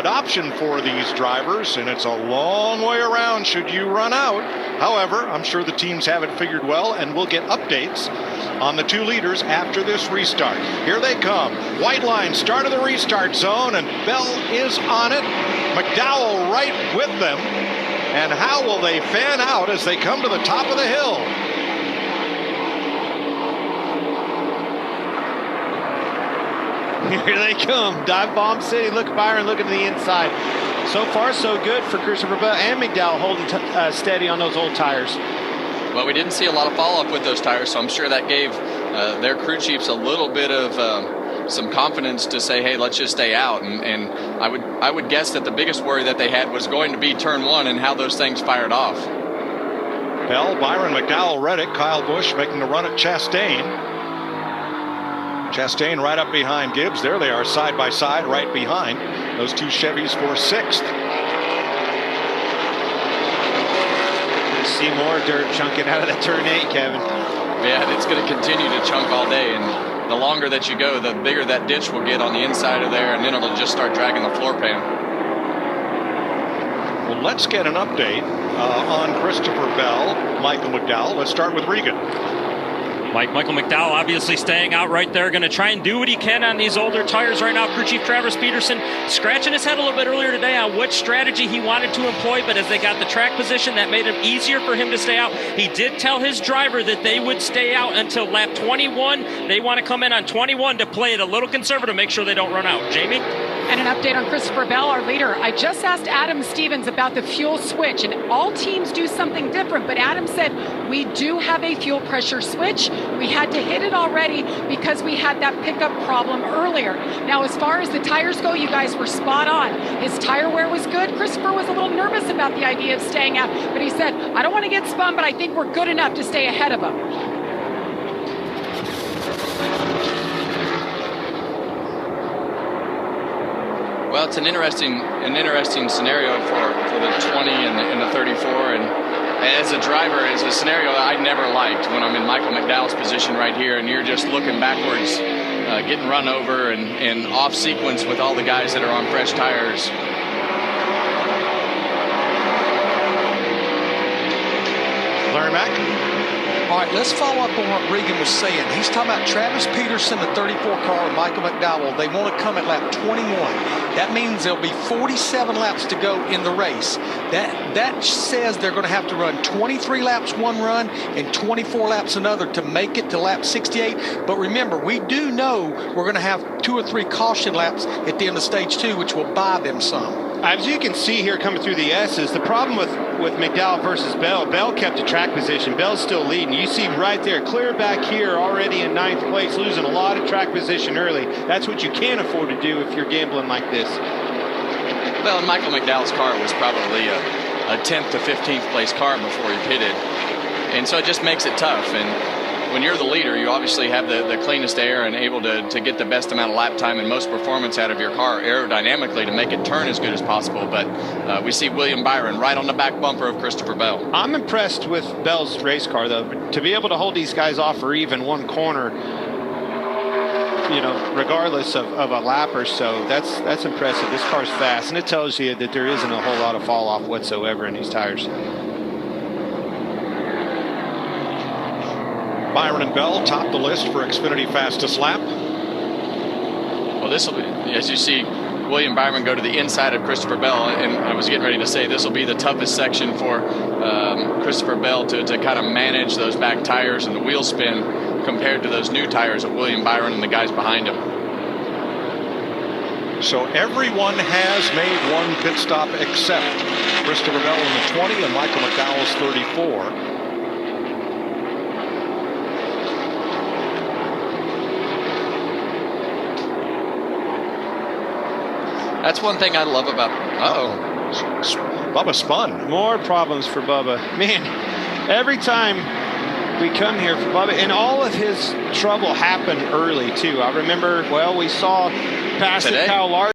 an option for these drivers, and it's a long way around should you run out. However, I'm sure the teams have it figured well, and we'll get updates on the 2 leaders after this restart. Here they come. White line, start of the restart zone, and Bell is on it. McDowell right with them. And how will they fan out as they come to the top of the hill? Here they come. Dive bomb city. Look, Byron looking to the inside. So far, so good for Christopher Bell and McDowell holding steady on those old tires. Well, we didn't see a lot of follow-up with those tires, so I'm sure that gave their crew chiefs a little bit of some confidence to say, hey, let's just stay out. And I would guess that the biggest worry that they had was going to be turn 1 and how those things fired off. Bell, Byron, McDowell, Reddick, Kyle Busch making the run at Chastain. Chastain right up behind Gibbs. There they are side by side right behind those 2 Chevys for 6th. See more dirt chunking out of that turn 8, Kevin. Yeah, it's going to continue to chunk all day, and the longer that you go, the bigger that ditch will get on the inside of there, and then it'll just start dragging the floor pan. Well, let's get an update on Christopher Bell, Michael McDowell. Let's start with Regan. Michael McDowell obviously staying out right there, going to try and do what he can on these older tires right now. Crew Chief Travis Peterson scratching his head a little bit earlier today on what strategy he wanted to employ, but as they got the track position, that made it easier for him to stay out. He did tell his driver that they would stay out until lap 21. They want to come in on 21 to play it a little conservative, make sure they don't run out. Jamie? And an update on Christopher Bell, our leader. I just asked Adam Stevens about the fuel switch, and all teams do something different, but Adam said we do have a fuel pressure switch. We had to hit it already because we had that pickup problem earlier. Now, as far as the tires go, you guys were spot on. His tire wear was good. Christopher was a little nervous about the idea of staying out, but he said, I don't want to get spun, but I think we're good enough to stay ahead of him. Well, it's an interesting scenario for the 20 and the 34. And as a driver, it's a scenario I never liked when I'm in Michael McDowell's position right here, and you're just looking backwards, getting run over and off sequence with all the guys that are on fresh tires. Larry Mack. All right, let's follow up on what Regan was saying. He's talking about Travis Peterson, the 34 car, and Michael McDowell. They want to come at lap 21. That means there'll be 47 laps to go in the race. That says they're going to have to run 23 laps one run and 24 laps another to make it to lap 68. But remember, we do know we're going to have 2 or 3 caution laps at the end of stage 2, which will buy them some. As you can see here coming through the S's, the problem with McDowell versus Bell, Bell kept a track position. Bell's still leading. You see right there, clear back here, already in 9th place, losing a lot of track position early. That's what you can't afford to do if you're gambling like this. Well, and Michael McDowell's car was probably a 10th to 15th place car before he pitted. And so it just makes it tough. And when you're the leader, you obviously have the cleanest air and able to get the best amount of lap time and most performance out of your car aerodynamically to make it turn as good as possible. But we see William Byron right on the back bumper of Christopher Bell. I'm impressed with Bell's race car, though. To be able to hold these guys off for even one corner, you know, regardless of a lap or so, that's impressive. This car's fast, and it tells you that there isn't a whole lot of fall off whatsoever in these tires. Byron and Bell top the list for Xfinity fastest lap. Well, this will be, as you see William Byron go to the inside of Christopher Bell, and I was getting ready to say this will be the toughest section for Christopher Bell to kind of manage those back tires and the wheel spin compared to those new tires of William Byron and the guys behind him. So everyone has made one pit stop except Christopher Bell in the 20 and Michael McDowell's 34. That's one thing I love about. Bubba spun. More problems for Bubba. Man, every time we come here for Bubba, and all of his trouble happened early, too. I remember, well, we saw past Kyle Larson.